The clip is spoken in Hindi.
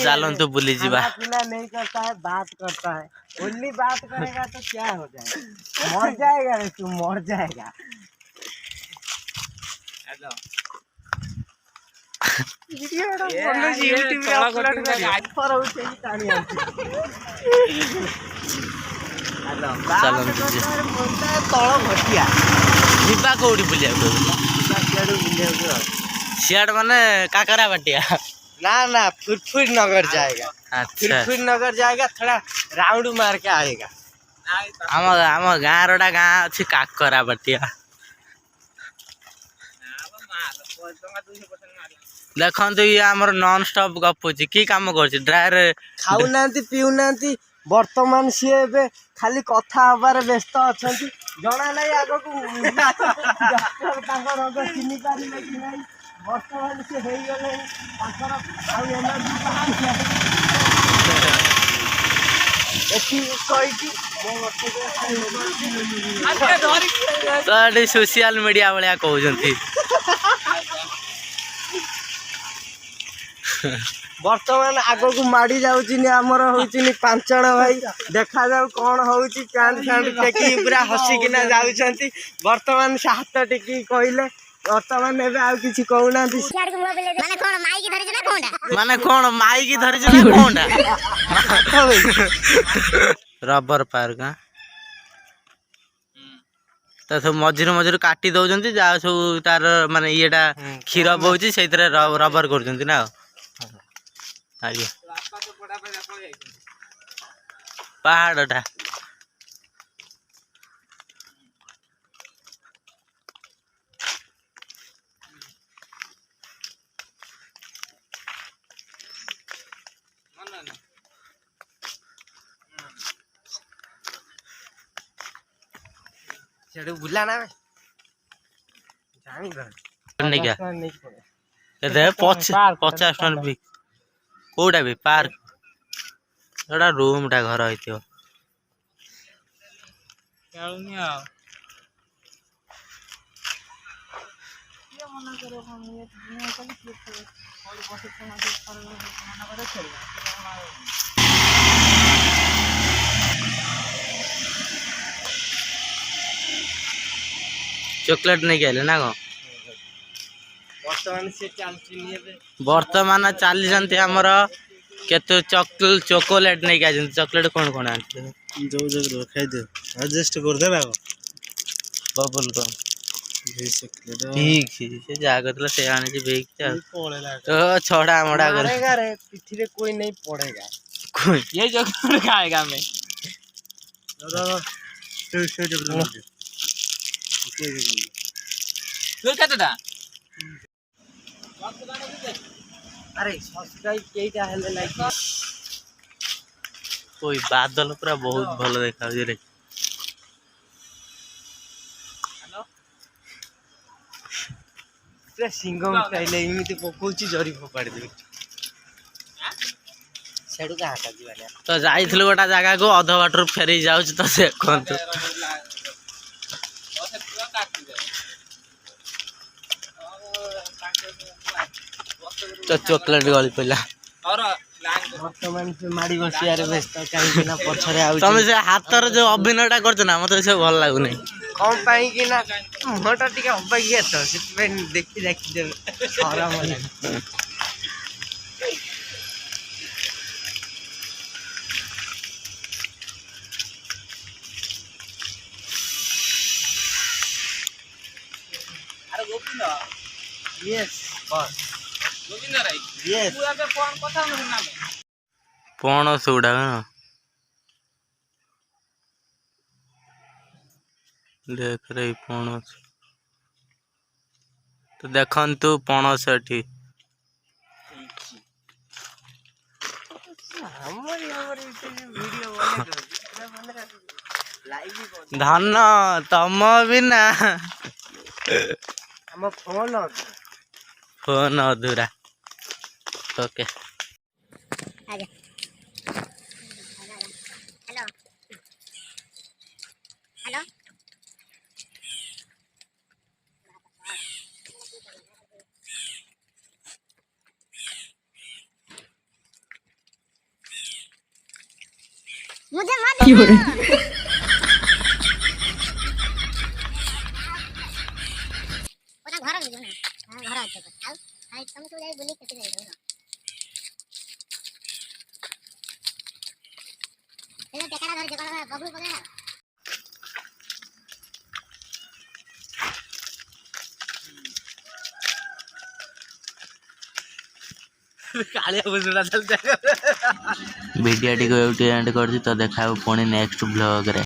चलंतु बुली जी नहीं करता है, बात करता है। ओनली बात करेगा तो क्या हो जाएगा, मर जाएगा रे तू, मर जाएगा। तल घटिया जीवा कौटी बुलिया सियाड़ माने काकरा बाटिया ना ना फुरफुर नगर जाएगा। अच्छा फुरफुर नगर जाएगा, थोड़ा राउंड मार के आएगा। आम गाँ रोटा गाँ अच्छी काकरा बाटिया देखु ये आमर नॉन स्टॉप गपुची की काम कर ड्रायर खाऊना पीऊना वर्तमान सी ए खाली कथा हबार व्यस्त अच्छा जना ना आग को रंग चिन्ह पारे कि ना वर्तमान सी हो गले तो सोशल मीडिया भाया कहते वर्तमान आग को माड़ी जामर हूँ 5 जण भाई देखा जाऊ कौन हूँ पैंट फैंट टेकी पूरा हसिकिना जाऊँच वर्तमान से हाथ टेकी कहले वर्तमान एवं आउ किसी कहूना माने कौन माइकी धरी रबर पार्क तो सब मझिरे मझिरे काटी दौरान जहाँ सब तार माने येटा क्षीर बोची से रबर कर ना आगे पहाड़टा बुला ना क्या 50 टन कौटा भी पार्क रूम टा घर हो चॉकलेट नहीं कहले ना कौन वर्तमान चली आमर केते चॉकलेट नहीं क्या चॉकलेट कौन कौन आते जो जो खाई दे एडजस्ट कर दे ना बबल गम ठीक से जागतला से आने से तो छोड़ा मोड़ा करेगा रे पिठी रे कोई नहीं पड़ेगा कोई ये चॉकलेट खाएगा मैं तो कतटा अरे सब्सक्राइब केटा हेले लाइक कोई बादल पूरा बहुत भल देखा रे पूरा सिंगम स्टाइल एमिति पकोची जरी फोपाड़ी देबे सेडू का हाटा जीवाले तो जाइथिल गोटा जगह को अध बाटर फेरी जाउछ तो देखंतु तो चॉकलेट गली पड़ा वर्तमान से माड़ी बसिया रे व्यस्त काई ना पछरे आउ तुम से हाथर जो अभिनयटा करछ ना मते से भल लागु नै कम पाई कि ना मोटा टिके हबैया तो सिपे देखि देखि दे सारा मन अरे गोविंद यस बस गोविंद राय यस तू आगे फोन कथा न नाम पणस उडा देख रही पणस तो देखंतु पणस एठी ଧନ ତମ ବିନା ଆମ ଫୋନ ଫୋନ ଅଧୁରା। ଓକେ हेलो हेलो मुझे मत ओटा घर में ना घर আছে ଆଉ ଆଇ ତମେ ସବୁ ଯାଇ ବୁଲି କେତେ ଯାଇ ରହିବ ଏ ଟେକାଟା ଧରି ଜଗା ବବୁଲ ପଗା ଭିଡ଼ିଓଟିକୁ ଏଇଠି ଏଣ୍ଡ କରୁଛି ତ ଦେଖା ପୁଣି ନେକ୍ସଟ ବ୍ଲଗରେ।